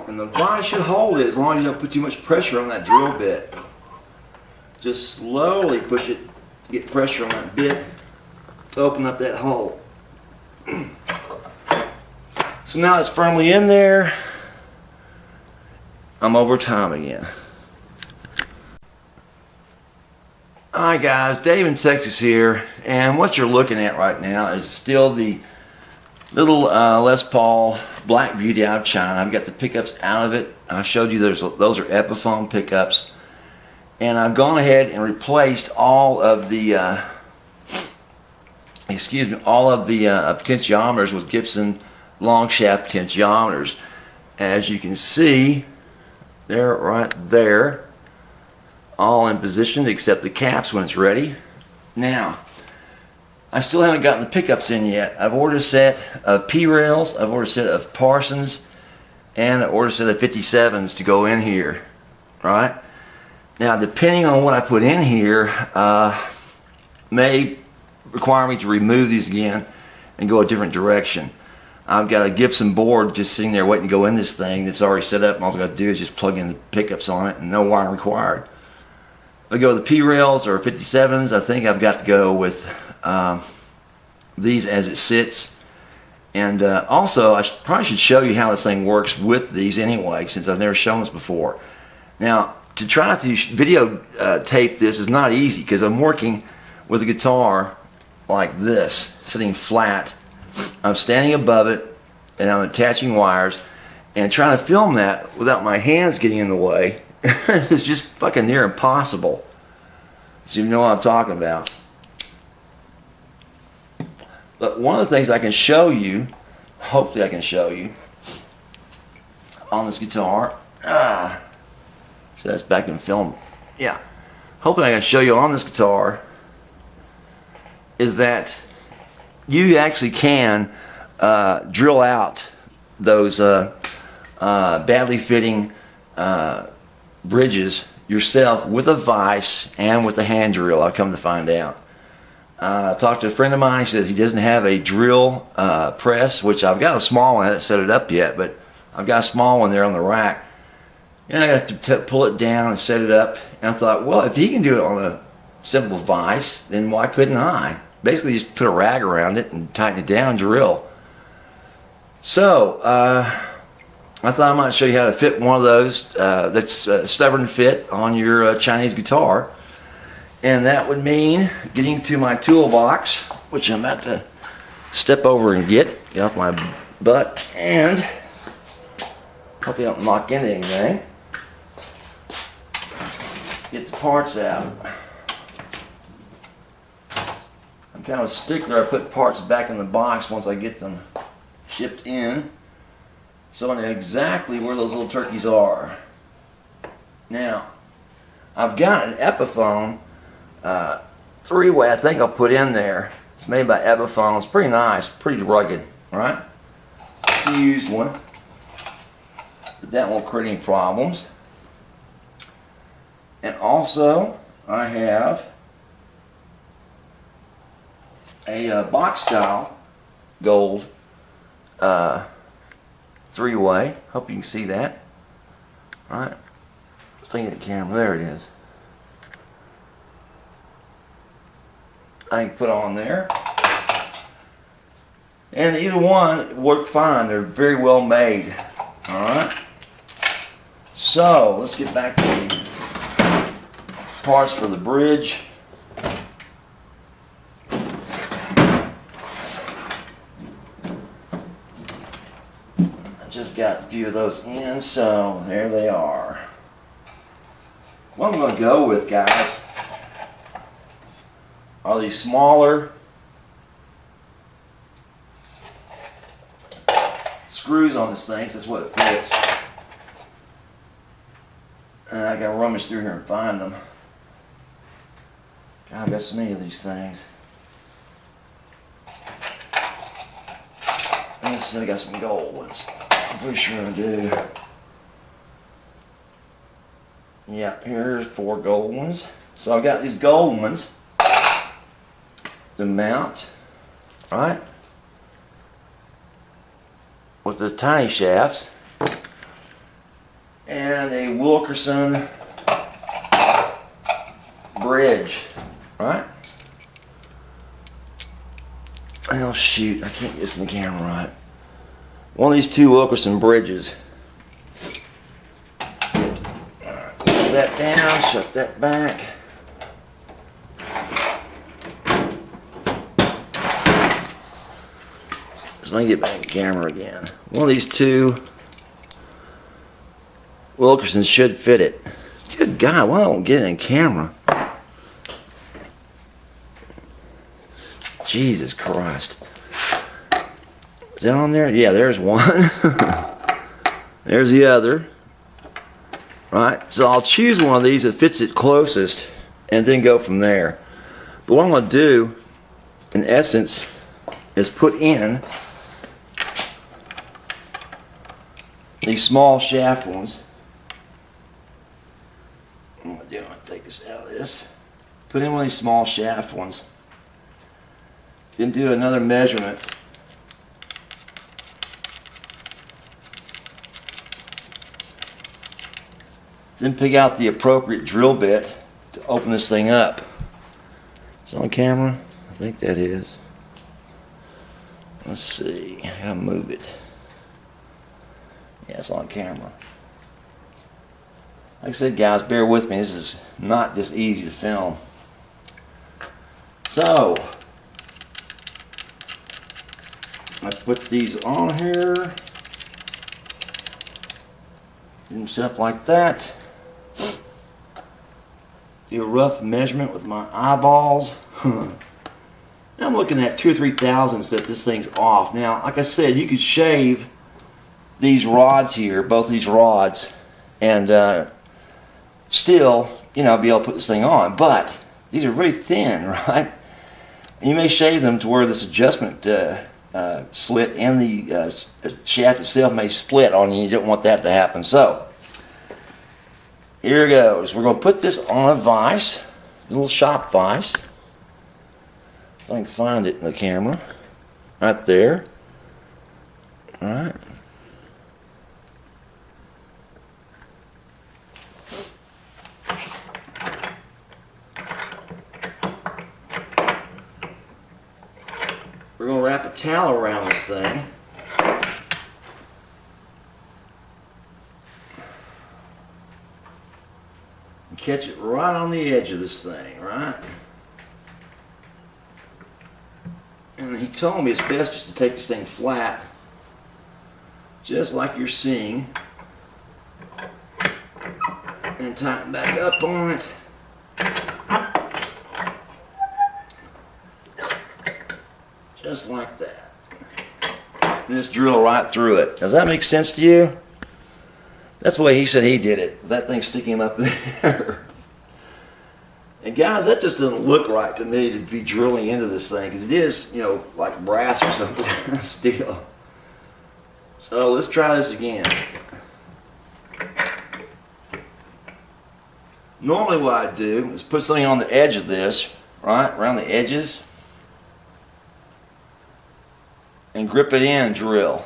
And the vise should hold it as long as you don't put too much pressure on that drill bit. Just slowly push it to get pressure on that bit to open up that hole. So now it's firmly in there. I'm over time again. Alright guys, Dave in Texas here, and what you're looking at right now is still the little Les Paul black beauty out of China. I've got the pickups out of it. I showed you those are Epiphone pickups, and I've gone ahead and replaced all of the potentiometers with Gibson long shaft potentiometers. As you can see, they're right there. all in position except the caps when it's ready. Now, I still haven't gotten the pickups in yet. I've ordered a set of P-rails, I've ordered a set of Parsons, and I ordered a set of 57s to go in here, right? Now, depending on what I put in here, may require me to remove these again and go a different direction. I've got a Gibson board just sitting there waiting to go in this thing that's already set up, and all I've got to do is just plug in the pickups on it and no wiring required. If I go with the P-rails or 57s, I think I've got to go with these as it sits. And also, I probably should show you how this thing works with these anyway, since I've never shown this before. Now, to try to video tape this is not easy, because I'm working with a guitar like this, sitting flat. I'm standing above it, and I'm attaching wires, and trying to film that without my hands getting in the way is just fucking near impossible. So you know what I'm talking about. But one of the things I can show you, hopefully I can show you, on this guitar, so that's back in film, yeah. Hopefully I can show you on this guitar, is that you actually can drill out those badly fitting bridges yourself with a vise and with a hand drill, I've come to find out. I talked to a friend of mine. He says he doesn't have a drill press, which I've got a small one. I haven't set it up yet, but I've got a small one there on the rack. And I got to pull it down and set it up. And I thought, well, if he can do it on a simple vise, then why couldn't I? Basically just put a rag around it and tighten it down, drill. So I thought I might show you how to fit one of those that's stubborn fit on your Chinese guitar. And that would mean getting to my toolbox, which I'm about to step over and get off my butt, and hope you don't knock into anything. Get the parts out. I'm kind of a stickler. I put parts back in the box once I get them shipped in, so I know exactly where those little turkeys are. Now, I've got an Epiphone 3-way I think I'll put in there. It's made by Epiphone. It's pretty nice, pretty rugged, alright? It's a used one, but that won't create any problems. And also, I have a box style gold 3-way. Hope you can see that. Alright, let's bring it the camera. There it is. I can put on there, and either one work fine. They're very well made. All right. So let's get back to the parts for the bridge. I just got a few of those in, so there they are. What I'm going to go with, guys, are these smaller screws on this thing, so that's what it fits. And I gotta rummage through here and find them. God, I've got so many of these things. Let's see, I got some gold ones. I'm pretty sure I do. Yeah, here's 4 gold ones. So I've got these gold ones to mount, right, with the tiny shafts, and a Wilkerson bridge, right? Oh shoot, I can't get this in the camera right. One of these 2 Wilkerson bridges. Close that down, shut that back. So let me get back in the camera again. One of these 2 Wilkersons should fit it. Good God, why don't I get it in camera? Jesus Christ. Is that on there? Yeah, there's one. There's the other. right? So I'll choose one of these that fits it closest and then go from there. But what I'm going to do, in essence, is put in these small shaft ones. I'm going to take this out of this. Put in one of these small shaft ones. Then do another measurement. Then pick out the appropriate drill bit to open this thing up. Is it on camera? I think that is. Let's see how to move it. Yeah, it's on camera. Like I said, guys, bear with me. This is not just easy to film. So, I put these on here. Get them set up like that. Do a rough measurement with my eyeballs. Now I'm looking at 2 or 3 thousandths that this thing's off. Now, like I said, you could shave these rods here, both these rods, and still, you know, be able to put this thing on. But these are very thin, right? And you may shave them to where this adjustment slit and the shaft itself may split on you. You don't want that to happen. So, here goes. We're going to put this on a vise, a little shop vise. If I can find it in the camera. Right there. Alright. We're going to wrap a towel around this thing. And catch it right on the edge of this thing, right? And he told me it's best just to take this thing flat, just like you're seeing, and tighten back up on it. Just like that. And just drill right through it. Does that make sense to you? That's the way he said he did it. That thing sticking up there. And guys, that just doesn't look right to me to be drilling into this thing, because it is, you know, like brass or something. Steel. So let's try this again. Normally what I do is put something on the edge of this, right, around the edges, and grip it in, drill.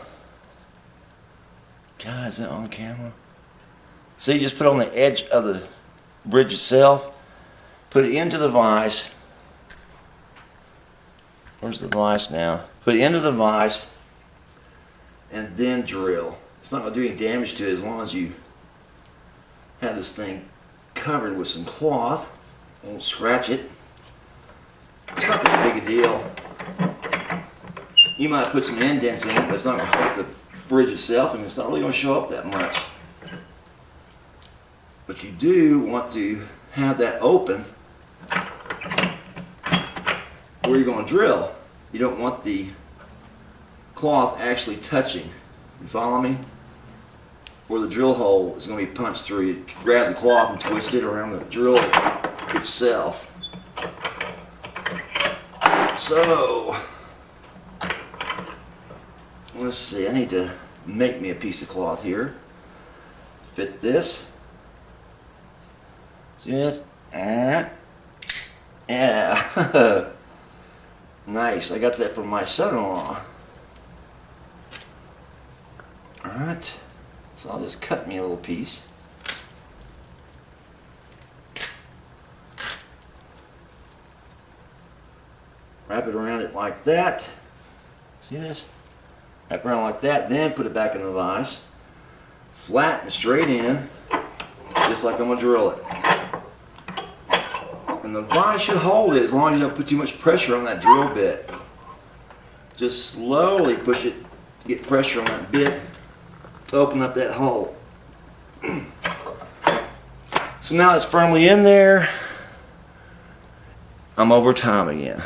Guys, is that on camera? See, just put it on the edge of the bridge itself. Put it into the vise. Where's the vise now? Put it into the vise and then drill. It's not going to do any damage to it as long as you have this thing covered with some cloth. Won't scratch it. It's not that big a deal. You might put some indents in it, but it's not going to hurt the bridge itself, and it's not really going to show up that much. But you do want to have that open where you're going to drill. You don't want the cloth actually touching. You follow me? Where the drill hole is going to be punched through. You grab the cloth and twist it around the drill itself. So, let's see, I need to make me a piece of cloth here. Fit this. See this? Yeah. Nice. I got that from my son-in-law. Alright. So I'll just cut me a little piece. Wrap it around it like that. See this? Wrap it around like that, then put it back in the vise. Flat and straight in, just like I'm going to drill it. And the vise should hold it as long as you don't put too much pressure on that drill bit. Just slowly push it, get pressure on that bit to open up that hole. So now it's firmly in there. I'm over time again.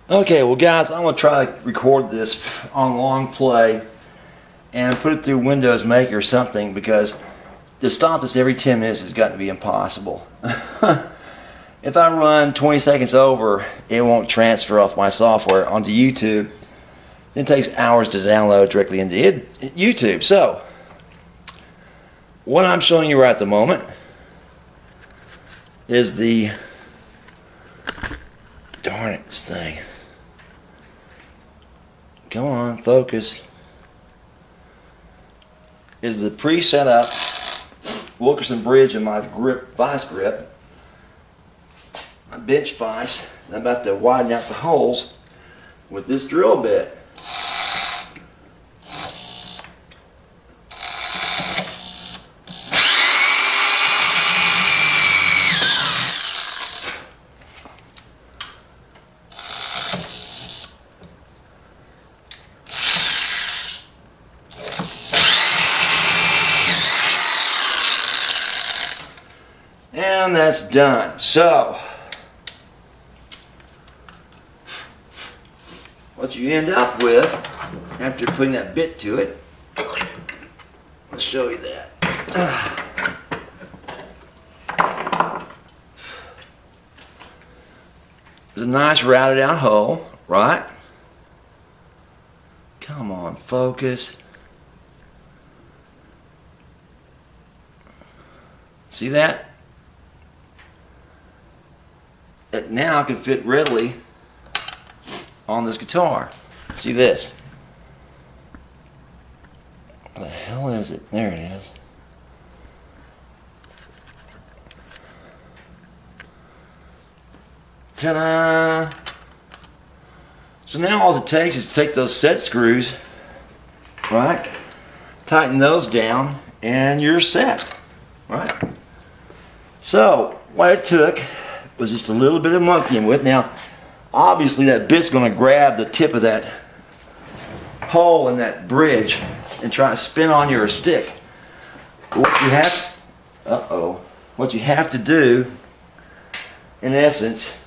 Okay, well guys, I'm going to try to record this on long play. and put it through Windows Maker or something, because to stop this every 10 minutes has got to be impossible. If I run 20 seconds over, it won't transfer off my software onto YouTube. It takes hours to download directly into YouTube. So, what I'm showing you right at the moment is the, darn it, this thing. Come on, focus. Is the pre-set up Wilkerson bridge in my vice grip. My bench vise. I'm about to widen out the holes with this drill bit. And that's done. So, what you end up with after putting that bit to it, let's show you that. It's a nice routed out hole, right? Come on, focus. See that? It now can fit readily on this guitar. See this? What the hell is it? There it is. Ta-da! So now all it takes is to take those set screws, right? Tighten those down and you're set, right? So what it took was just a little bit of monkeying with. Now, obviously that bit's going to grab the tip of that hole in that bridge and try to spin on your stick. What you have, what you have to do, in essence,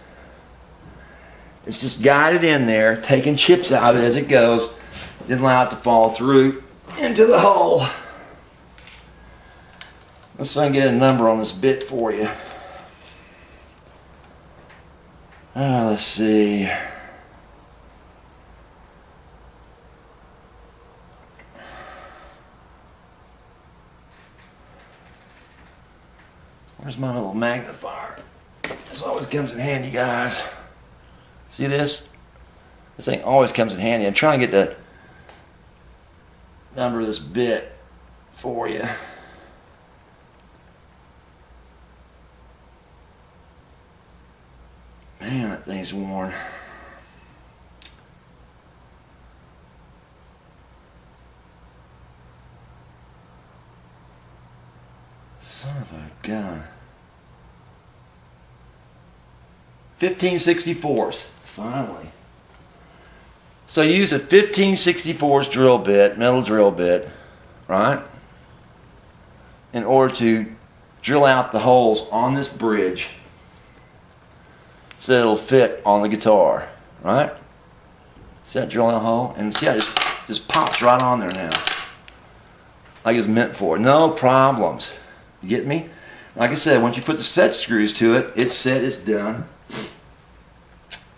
is just guide it in there, taking chips out of it as it goes, then allow it to fall through into the hole. Let's see if I can get a number on this bit for you. Let's see. Where's my little magnifier? This always comes in handy, guys. See this? This thing always comes in handy. I'm trying to get the number of this bit for you. Man, that thing's worn. Son of a gun. 15/64. Finally. So you use a 15/64 drill bit, metal drill bit, right? In order to drill out the holes on this bridge so it'll fit on the guitar, right? See that drilling hole? And see how it just pops right on there now. Like it's meant for. No problems. You get me? Like I said, once you put the set screws to it, it's set, it's done.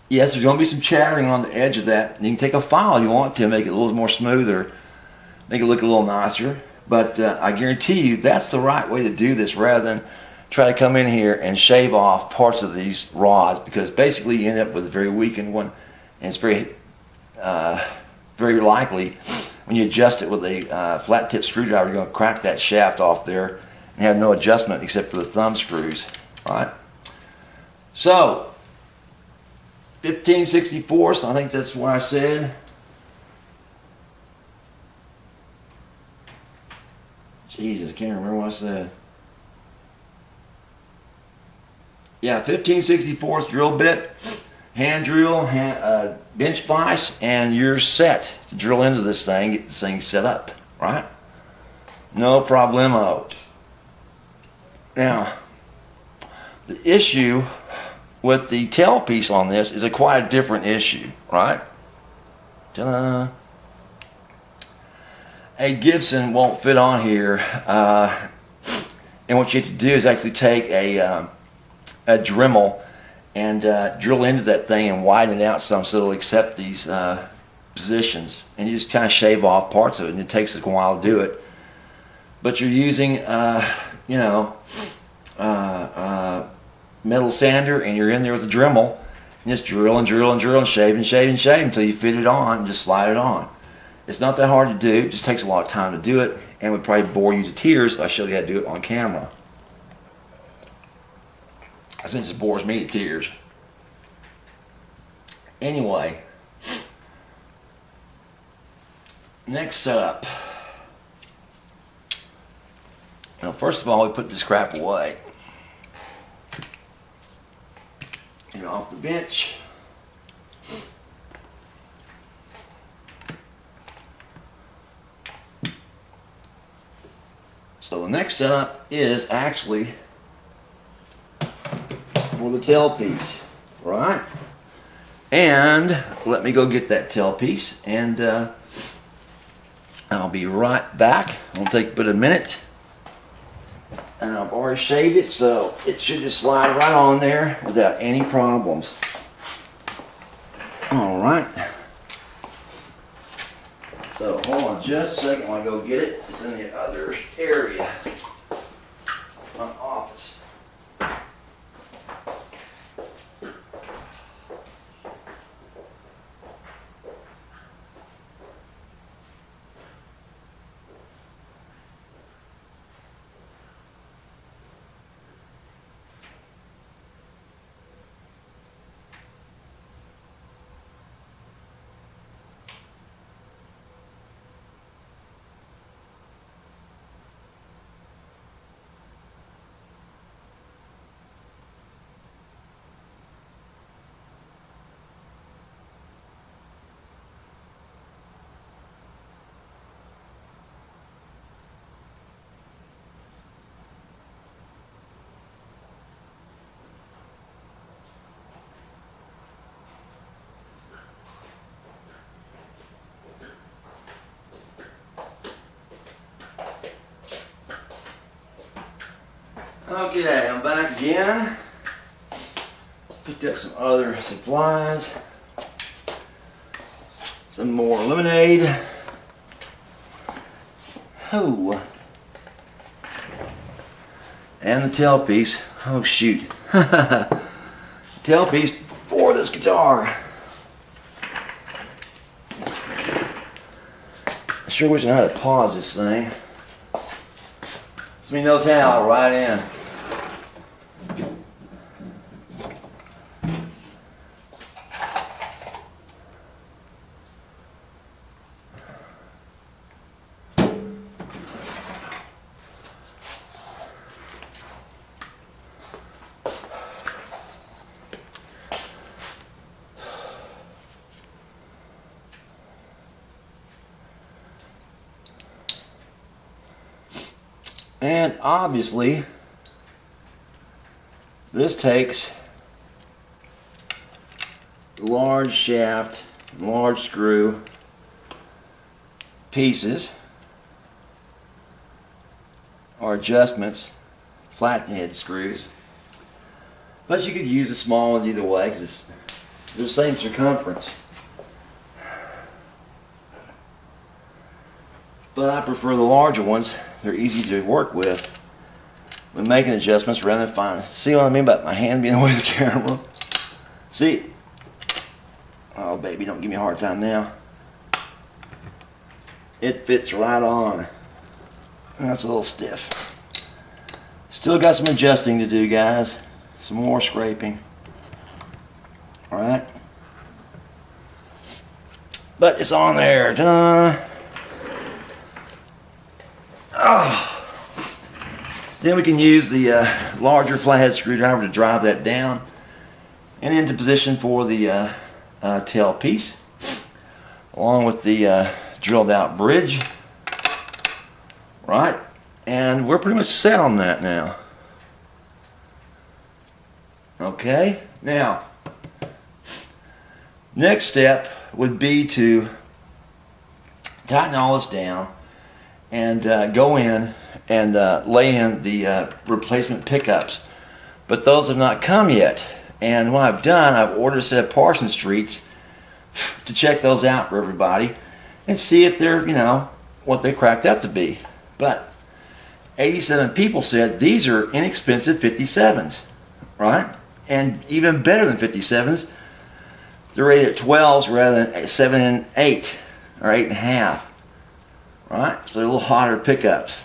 Yes, there's going to be some chattering on the edge of that. You can take a file you want to make it a little more smoother, make it look a little nicer. But I guarantee you that's the right way to do this, rather than try to come in here and shave off parts of these rods, because basically you end up with a very weakened one, and it's very likely when you adjust it with a flat tip screwdriver, you're going to crack that shaft off there and have no adjustment except for the thumb screws, right? So 15/64, I think that's what I said. Jesus, I can't remember what I said. Yeah, 15/64 drill bit, hand drill, bench vise, and you're set to drill into this thing, get this thing set up, right? No problemo. Now, the issue with the tail piece on this is quite a different issue, right? Ta-da. a Gibson won't fit on here, and what you have to do is actually take a Dremel and drill into that thing and widen it out some so it'll accept these positions, and you just kind of shave off parts of it, and it takes a while to do it. But you're using metal sander, and you're in there with a Dremel, and just drill and drill and drill and shave and shave and shave until you fit it on and just slide it on. It's not that hard to do, it just takes a lot of time to do it, and would probably bore you to tears if I showed you how to do it on camera. Since it bores me to tears. Anyway, next setup. Now, first of all, we put this crap away. Get it off the bench. So the next setup is actually for the tailpiece, right? And let me go get that tailpiece, and I'll be right back. It'll take but a minute, and I've already shaved it, so it should just slide right on there without any problems. All right. So hold on just a second while I go get it. It's in the other area, my office. Okay, I'm back again. Picked up some other supplies. Some more lemonade. Oh. And the tailpiece. Oh shoot. Tailpiece for this guitar. I sure wish I knew how to pause this thing. Somebody knows how, I'll write in. And obviously, this takes large shaft, large screw pieces or adjustments, flathead screws. But you could use the small ones either way because they're the same circumference. But I prefer the larger ones. They're easy to work with when making adjustments rather than find. See what I mean about my hand being away from the camera? See? Oh baby, don't give me a hard time now. It fits right on. That's a little stiff. Still got some adjusting to do, guys. Some more scraping. Alright? But it's on there. Ta-da! Oh. Then we can use the larger flathead screwdriver to drive that down and into position for the tail piece, along with the drilled out bridge. Right, and we're pretty much set on that now. Okay, now next step would be to tighten all this down and go in and lay in the replacement pickups. But those have not come yet. And what I've done, I've ordered a set of Parsons Streets to check those out for everybody and see if they're, what they cracked up to be. But 87 people said these are inexpensive 57s, right? And even better than 57s, they're rated at 12s rather than 7 and 8 or 8.5, right? So they're a little hotter pickups,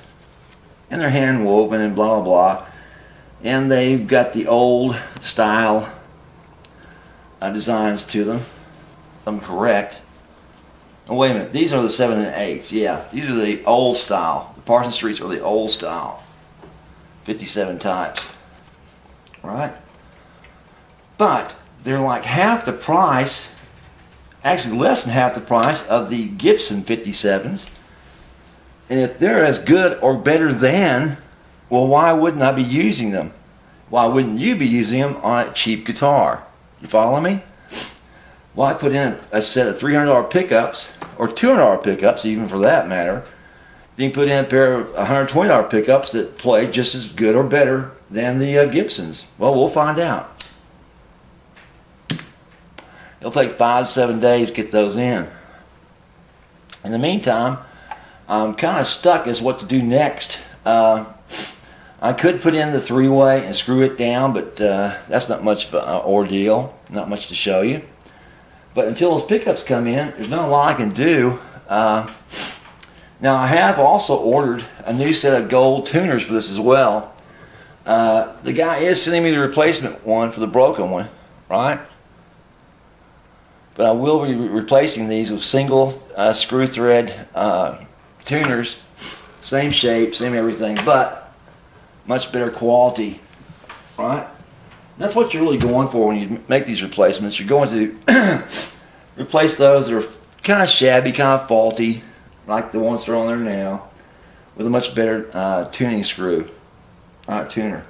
and they're hand woven and blah blah blah, and they've got the old style designs to them. If I'm correct. Oh, wait a minute, these are the 7 and 8s. Yeah, these are the old style. The Parsons Streets are the old style 57 types, right? But they're like half the price, actually less than half the price of the Gibson 57s. And if they're as good or better than, well, why wouldn't I be using them? Why wouldn't you be using them on a cheap guitar? You follow me? Well, I put in a set of $300 pickups, or $200 pickups even for that matter. You can put in a pair of $120 pickups that play just as good or better than the Gibsons. Well, we'll find out. It'll take 5-7 days to get those in. In the meantime, I'm kind of stuck as what to do next. I could put in the 3-way and screw it down, but that's not much of an ordeal. Not much to show you. But until those pickups come in, there's not a lot I can do. Now I have also ordered a new set of gold tuners for this as well. The guy is sending me the replacement one for the broken one, right? But I will be replacing these with single screw thread tuners, same shape, same everything, but much better quality, right? That's what you're really going for when you make these replacements. You're going to replace those that are kind of shabby, kind of faulty, like the ones that are on there now, with a much better tuning screw, tuner.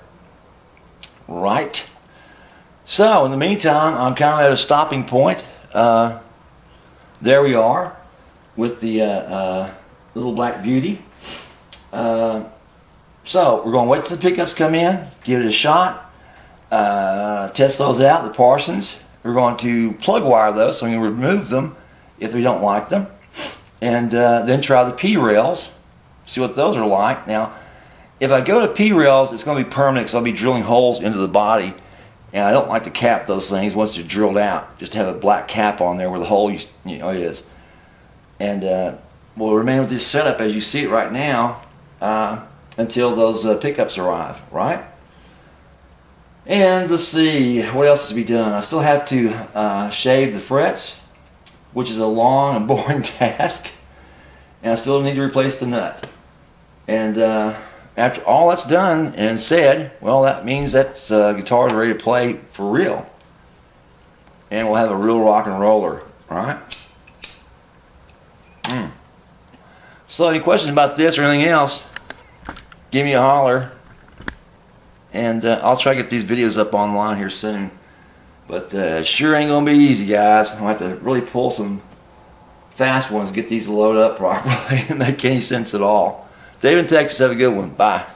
Right. So in the meantime, I'm kind of at a stopping point. There we are with the little black beauty. So we're going to wait till the pickups come in, give it a shot. Test those out, the Parsons. We're going to plug wire those so we can remove them if we don't like them, and then try the P-rails, see what those are like. Now if I go to P-rails, it's going to be permanent because I'll be drilling holes into the body, and I don't like to cap those things once they're drilled out, just to have a black cap on there where the hole is. And we'll remain with this setup as you see it right now until those pickups arrive, right? And let's see, what else has to be done? I still have to shave the frets, which is a long and boring task. And I still need to replace the nut. And after all that's done and said, well, that means that guitar is ready to play for real. And we'll have a real rock and roller, right? So any questions about this or anything else, give me a holler. And I'll try to get these videos up online here soon. But sure ain't going to be easy, guys. I'll have to really pull some fast ones, get these loaded up properly and make any sense at all. Dave in Texas, have a good one. Bye.